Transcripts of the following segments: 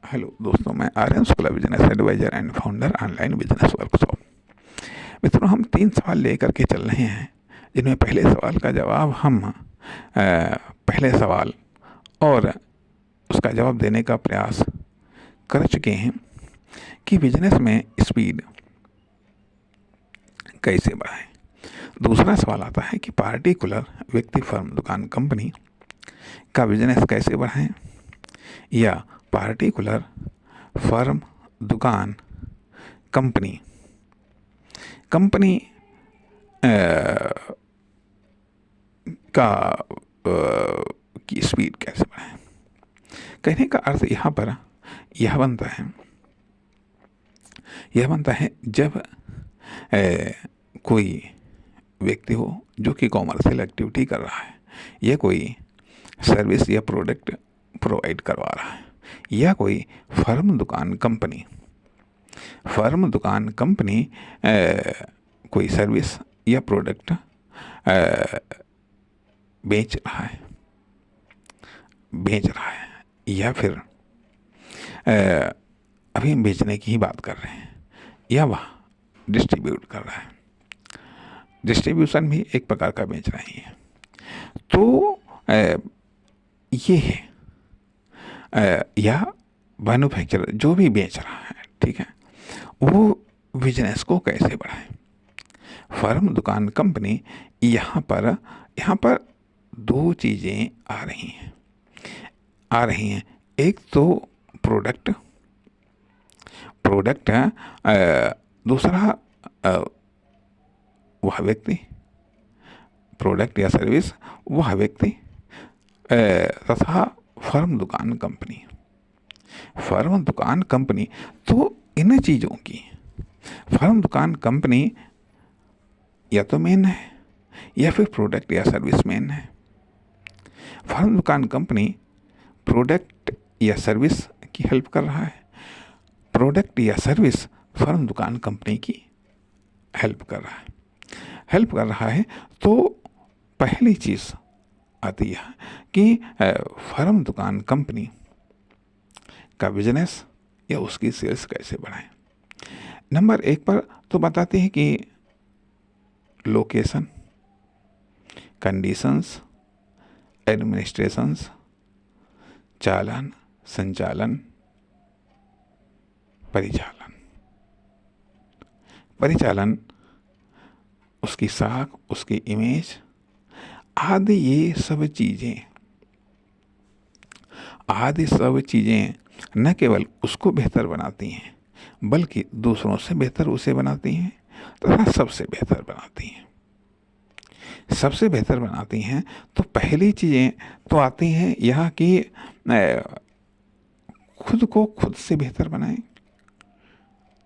Hello दोस्तों, मैं Aryan Shukla, business advisor and founder online business workshop. मित्रों, हम 3 सवाल लेकर के चल रहे हैं, जिनमें पहले सवाल का जवाब हम पहले सवाल और उसका जवाब देने का प्रयास कर चुके हैं कि बिजनेस में स्पीड कैसे बढ़ाएं। दूसरा सवाल आता है कि पार्टिकुलर व्यक्ति, फर्म, दुकान, कंपनी का बिजनेस कैसे बढ़ाएं, या पार्टिकुलर फर्म, दुकान, कंपनी कंपनी का की स्पीड कैसे बढ़ाएं। कहने का अर्थ यहाँ पर यह बनता है जब कोई व्यक्ति हो जो कि कॉमर्शियल एक्टिविटी कर रहा है, या कोई सर्विस या प्रोडक्ट प्रोवाइड करवा रहा है, या कोई फर्म, दुकान, कंपनी कोई सर्विस या प्रोडक्ट बेच रहा है, या फिर अभी हम बेचने की ही बात कर रहे हैं, या वह डिस्ट्रीब्यूट कर रहा है। डिस्ट्रीब्यूशन भी एक प्रकार का बेच रहा ही है। तो ये है, या मैन्युफैक्चरर जो भी बेच रहा है, ठीक है, वो बिजनेस को कैसे बढ़ाए। फर्म, दुकान, कंपनी, यहाँ पर 2 चीज़ें आ रही हैं। एक तो प्रोडक्ट, दूसरा वह व्यक्ति, प्रोडक्ट या सर्विस वह व्यक्ति, तथा फर्म, दुकान, कंपनी। तो इन चीज़ों की फर्म, दुकान, कंपनी या तो मेन है, या फिर प्रोडक्ट या सर्विस मेन है। फर्म, दुकान, कंपनी प्रोडक्ट या सर्विस की हेल्प कर रहा है, प्रोडक्ट या सर्विस फर्म, दुकान, कंपनी की हेल्प कर रहा है। तो पहली चीज़ आती है कि फर्म, दुकान, कंपनी का बिजनेस या उसकी सेल्स कैसे बढ़ाएं। नंबर 1 पर तो बताते हैं कि लोकेशन, कंडीशंस, एडमिनिस्ट्रेशंस, चालन, संचालन, परिचालन, उसकी साख, उसकी इमेज आदि, ये सब चीज़ें न केवल उसको बेहतर बनाती हैं, बल्कि दूसरों से बेहतर उसे बनाती हैं, तथा सबसे बेहतर बनाती हैं। तो पहली चीज़ें तो आती हैं यह कि खुद को खुद से बेहतर बनाएं,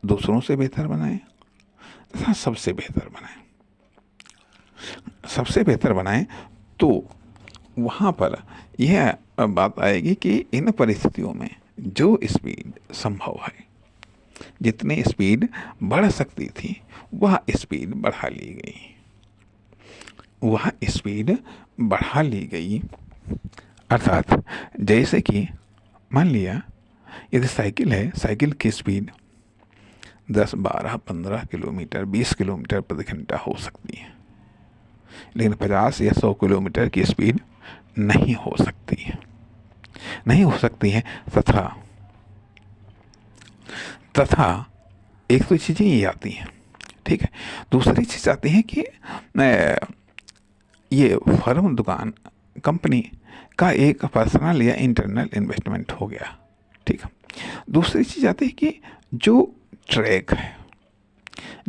दूसरों से बेहतर बनाएं, तथा सबसे बेहतर बनाएं। तो वहाँ पर यह बात आएगी कि इन परिस्थितियों में जो स्पीड संभव है, जितनी स्पीड बढ़ सकती थी, वह स्पीड बढ़ा ली गई। अर्थात जैसे कि मान लिया, यदि साइकिल है, साइकिल की स्पीड 10, 12, 15 किलोमीटर, 20 किलोमीटर प्रति घंटा हो सकती है, लेकिन 50 या 100 किलोमीटर की स्पीड नहीं हो सकती है। तथा एक तो चीज़ें ये आती हैं, ठीक है। दूसरी चीज़ आती है कि ये फर्म, दुकान, कंपनी का एक पर्सनल या इंटरनल इन्वेस्टमेंट हो गया, ठीक है। दूसरी चीज़ आती है कि जो ट्रैक है,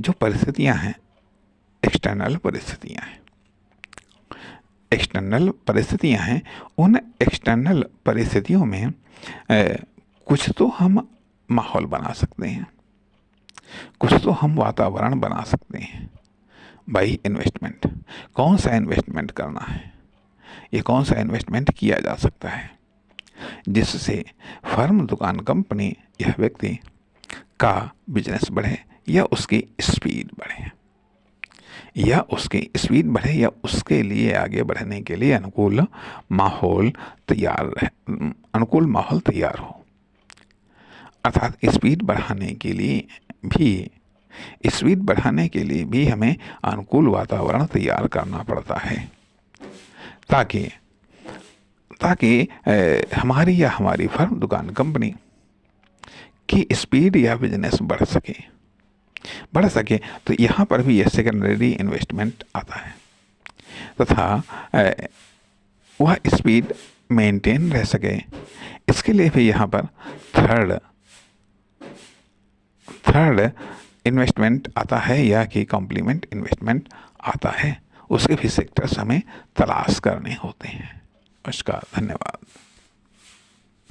जो परिस्थितियां हैं, एक्सटर्नल परिस्थितियां हैं, उन एक्सटर्नल परिस्थितियों में कुछ तो हम माहौल बना सकते हैं, कुछ तो हम वातावरण बना सकते हैं बाई इन्वेस्टमेंट। कौन सा इन्वेस्टमेंट करना है, ये कौन सा इन्वेस्टमेंट किया जा सकता है जिससे फर्म, दुकान, कंपनी यह व्यक्ति का बिजनेस बढ़े, या उसकी स्पीड बढ़े, या उसके लिए आगे बढ़ने के लिए अनुकूल माहौल तैयार हो। अर्थात स्पीड बढ़ाने के लिए भी हमें अनुकूल वातावरण तैयार करना पड़ता है ताकि हमारी या हमारी फर्म, दुकान, कंपनी की स्पीड या बिजनेस बढ़ सके। तो यहाँ पर भी यह सेकेंडरी इन्वेस्टमेंट आता है तथा वह स्पीड मेंटेन रह सके, इसके लिए भी यहाँ पर थर्ड इन्वेस्टमेंट आता है या कि कॉम्प्लीमेंट इन्वेस्टमेंट आता है। उसके भी सेक्टर्स हमें तलाश करने होते हैं। नमस्कार, धन्यवाद।